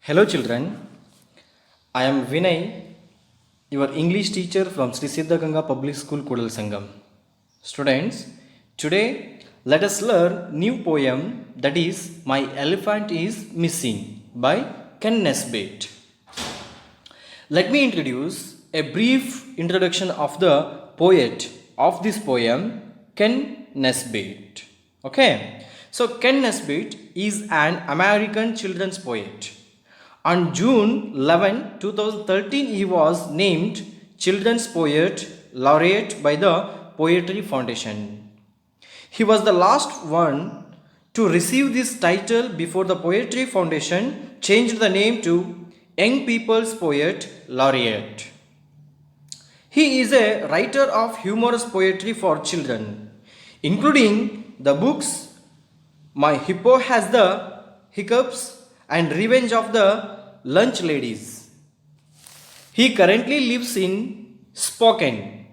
Hello children, I am Vinay, your English teacher from Sri Siddha Ganga Public School Kodal Sangam. Students, today let us learn new poem that is My Elephant is Missing by Ken Nesbitt. Let me introduce a brief introduction of the poet of this poem, Ken Nesbitt. Okay, so Ken Nesbitt is an American children's poet. On June 11, 2013, he was named Children's Poet Laureate by the Poetry Foundation. He was the last one to receive this title before the Poetry Foundation changed the name to Young People's Poet Laureate. He is a writer of humorous poetry for children, including the books My Hippo Has the Hiccups and Revenge of the Lunch Ladies. He currently lives in Spokane,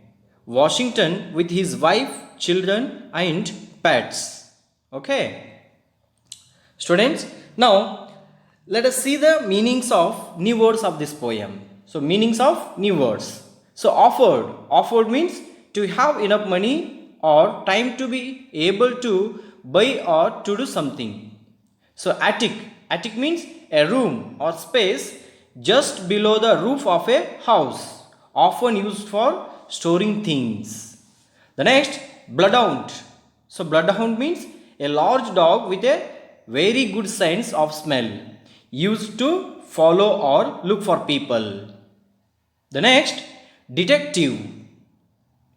Washington with his wife, children and pets. Okay. Students, now let us see the meanings of new words of this poem. So meanings of new words. So offered means to have enough money or time to be able to buy or to do something. So attic means a room or space just below the roof of a house, often used for storing things. The next, bloodhound. So bloodhound means a large dog with a very good sense of smell, used to follow or look for people. The next, detective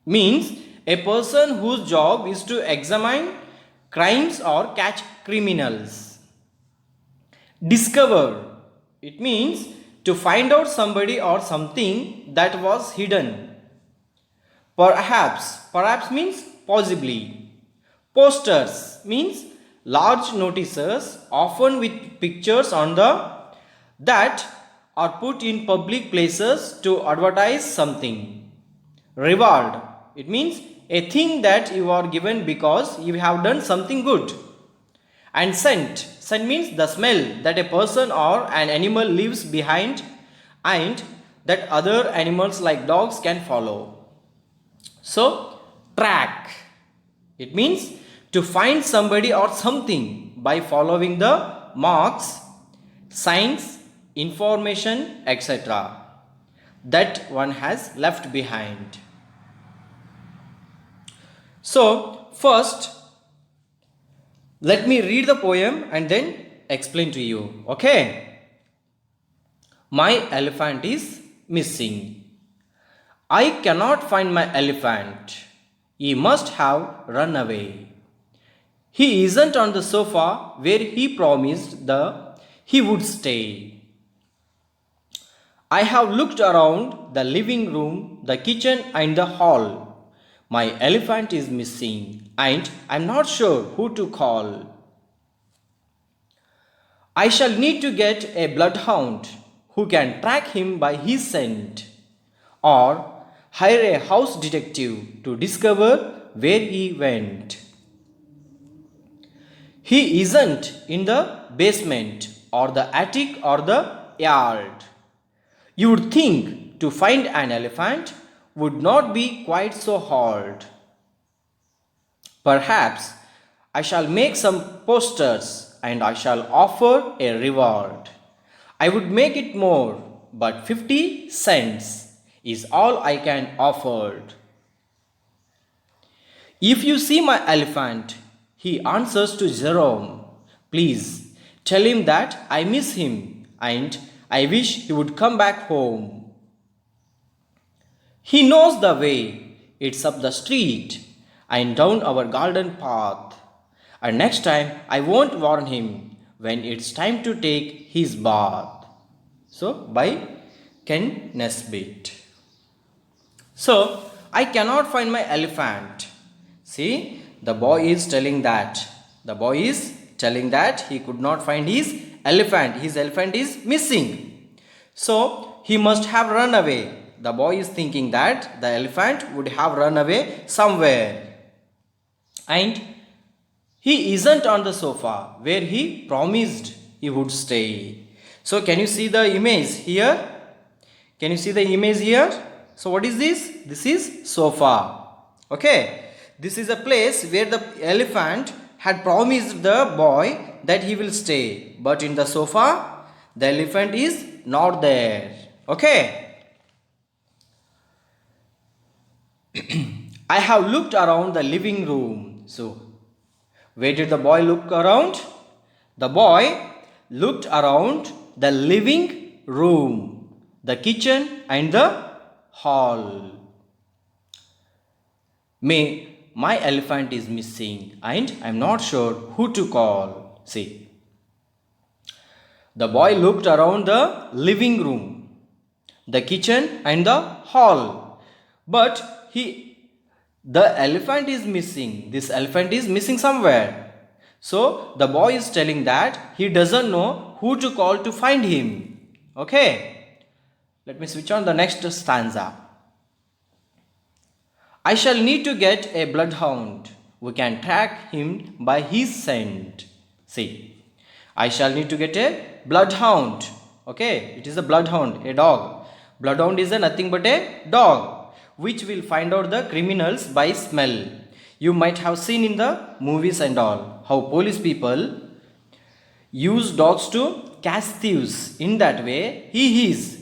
means a person whose job is to examine crimes or catch criminals. Discover, it means to find out somebody or something that was hidden. Perhaps means possibly. Posters means large notices, often with pictures on that are put in public places to advertise something. Reward, it means a thing that you are given because you have done something good. And scent means the smell that a person or an animal leaves behind and that other animals like dogs can follow. So track, it means to find somebody or something by following the marks, signs, information, etc. that one has left behind. So first, let me read the poem and then explain to you. Okay. My elephant is missing. I cannot find my elephant. He must have run away. He isn't on the sofa where he promised he would stay. I have looked around the living room, the kitchen and the hall. My elephant is missing and I'm not sure who to call. I shall need to get a bloodhound who can track him by his scent, or hire a house detective to discover where he went. He isn't in the basement or the attic or the yard. You would think to find an elephant would not be quite so hard. Perhaps I shall make some posters and I shall offer a reward. I would make it more, but 50 cents is all I can offer. If you see my elephant, he answers to Jerome. Please tell him that I miss him and I wish he would come back home. He knows the way. It's up the street and down our garden path. And next time I won't warn him when it's time to take his bath. So by Ken Nesbitt. So I cannot find my elephant. See, the boy is telling that. The boy is telling that he could not find his elephant. His elephant is missing. So he must have run away. The boy is thinking that the elephant would have run away somewhere. And he isn't on the sofa where he promised he would stay. So can you see the image here? Can you see the image here? So what is this? This is sofa. Okay, this is a place where the elephant had promised the boy that he will stay, but in the sofa the elephant is not there. Okay. I have looked around the living room. So where did the boy look around? The boy looked around the living room, the kitchen and the hall. My elephant is missing and I am not sure who to call. See, the boy looked around the living room, the kitchen and the hall, but the elephant is missing. This elephant is missing somewhere. So the boy is telling that he doesn't know who to call to find him. Okay, let me switch on the next stanza. I shall need to get a bloodhound. We can track him by his scent. See, I shall need to get a bloodhound. Okay, it is a bloodhound, a dog. Bloodhound is nothing but a dog which will find out the criminals by smell. You might have seen in the movies and all how police people use dogs to catch thieves. In that way,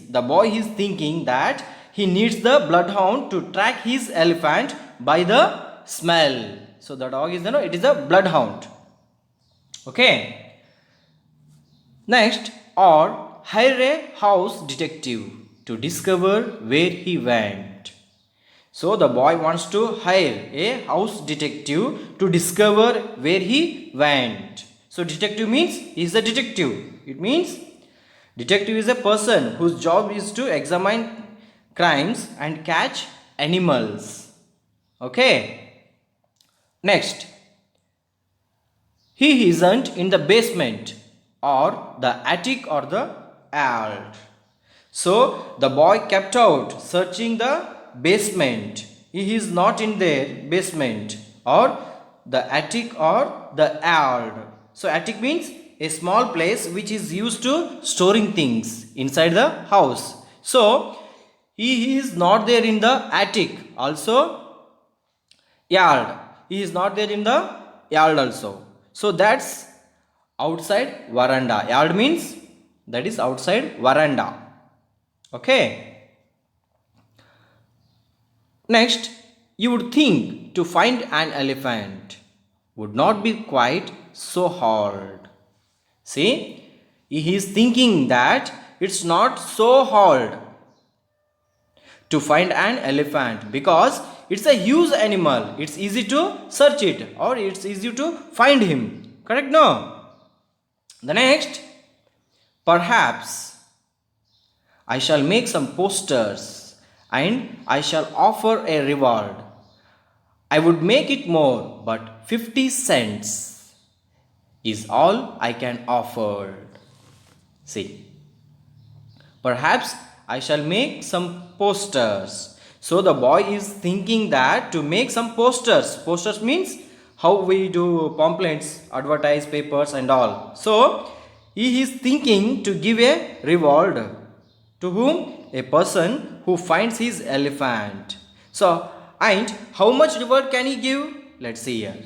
the boy is thinking that he needs the bloodhound to track his elephant by the smell. So the dog is, it is a bloodhound. Okay. Next, or hire a house detective to discover where he went. So the boy wants to hire a house detective to discover where he went. So detective means he is a detective. It means detective is a person whose job is to examine crimes and catch animals. Okay. Next, he isn't in the basement or the attic or the yard. So the boy kept out searching the basement. He is not in their basement or the attic or the yard. So attic means a small place which is used to storing things inside the house. So he is not there in the attic. Also yard, he is not there in the yard also. So that's outside veranda. Yard means that is outside veranda. Okay. Next, you would think to find an elephant would not be quite so hard. See, he is thinking that it's not so hard to find an elephant because it's a huge animal. It's easy to search it or it's easy to find him. Correct? No? The next, perhaps I shall make some posters and I shall offer a reward. I would make it more, but 50 cents is all I can offer. See, perhaps I shall make some posters. So the boy is thinking that to make some posters. Posters means how we do pamphlets, advertise papers and all. So he is thinking to give a reward to whom? A person who finds his elephant. So, and how much reward can he give? Let's see here.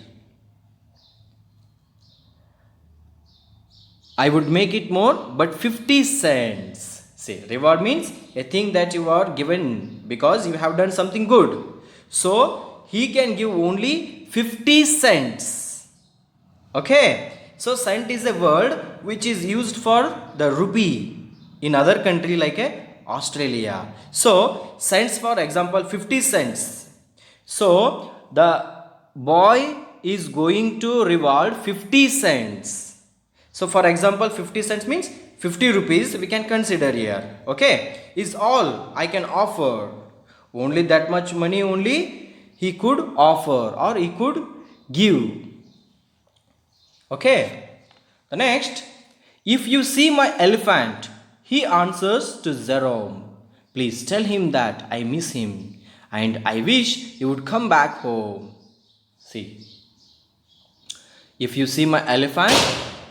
I would make it more, but 50 cents. See, reward means a thing that you are given because you have done something good. So, he can give only 50 cents. Okay. So, cent is a word which is used for the rupee in other country like Australia. So, cents, for example, 50 cents. So, the boy is going to reward 50 cents. So, for example, 50 cents means 50 rupees we can consider here. Okay, is all I can offer. Only that much money only he could offer or he could give. Okay, the next, if you see my elephant, he answers to Jerome. Please tell him that I miss him and I wish he would come back home. See, if you see my elephant,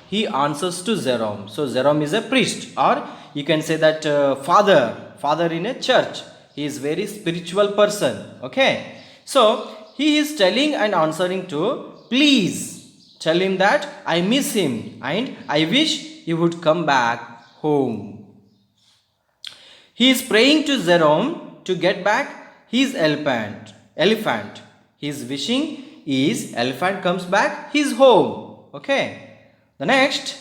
he answers to Jerome. So Jerome is a priest, or you can say that father in a church. He is very spiritual person. Okay. So he is telling and answering to, please tell him that I miss him and I wish he would come back home. He is praying to Jerome to get back his elephant. He is wishing his elephant comes back his home. Okay. The next,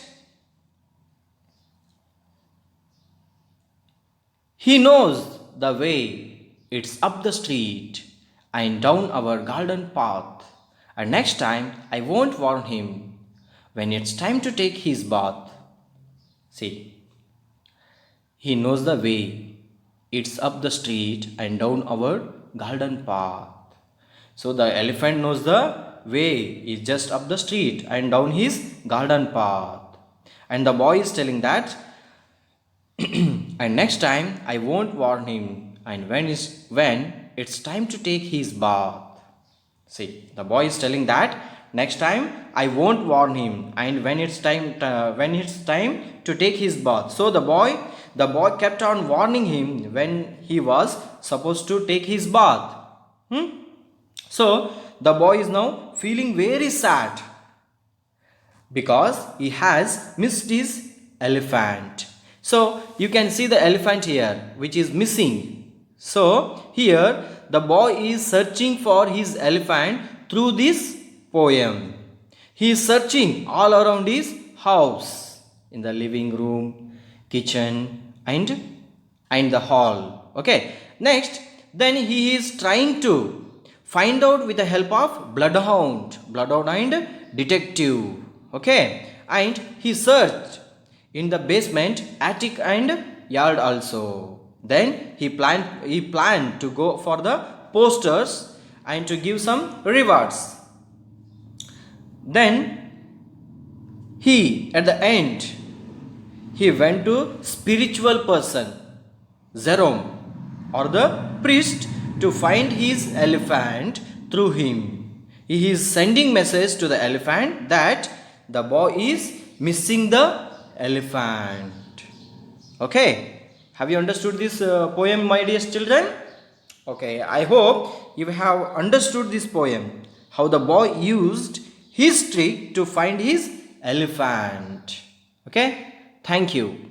he knows the way. It's up the street and down our garden path. And next time I won't warn him when it's time to take his bath. See, he knows the way. It's up the street and down our garden path. So the elephant knows the way is just up the street and down his garden path. And the boy is telling that, and next time I won't warn him. And when it's time to take his bath. See, the boy is telling that next time I won't warn him. And when it's time to take his bath. So the boy kept on warning him when he was supposed to take his bath. So the boy is now feeling very sad because he has missed his elephant. So you can see the elephant here which is missing. So here the boy is searching for his elephant through this poem. He is searching all around his house, in the living room, kitchen and the hall. Okay. Next, then he is trying to find out with the help of bloodhound and detective. Okay. And he searched in the basement, attic and yard also. Then he planned to go for the posters and to give some rewards. Then at the end, he went to spiritual person, Jerome, or the priest, to find his elephant through him. He is sending message to the elephant that the boy is missing the elephant. Okay. Have you understood this poem, my dear children? Okay. I hope you have understood this poem. How the boy used his trick to find his elephant. Okay. Thank you.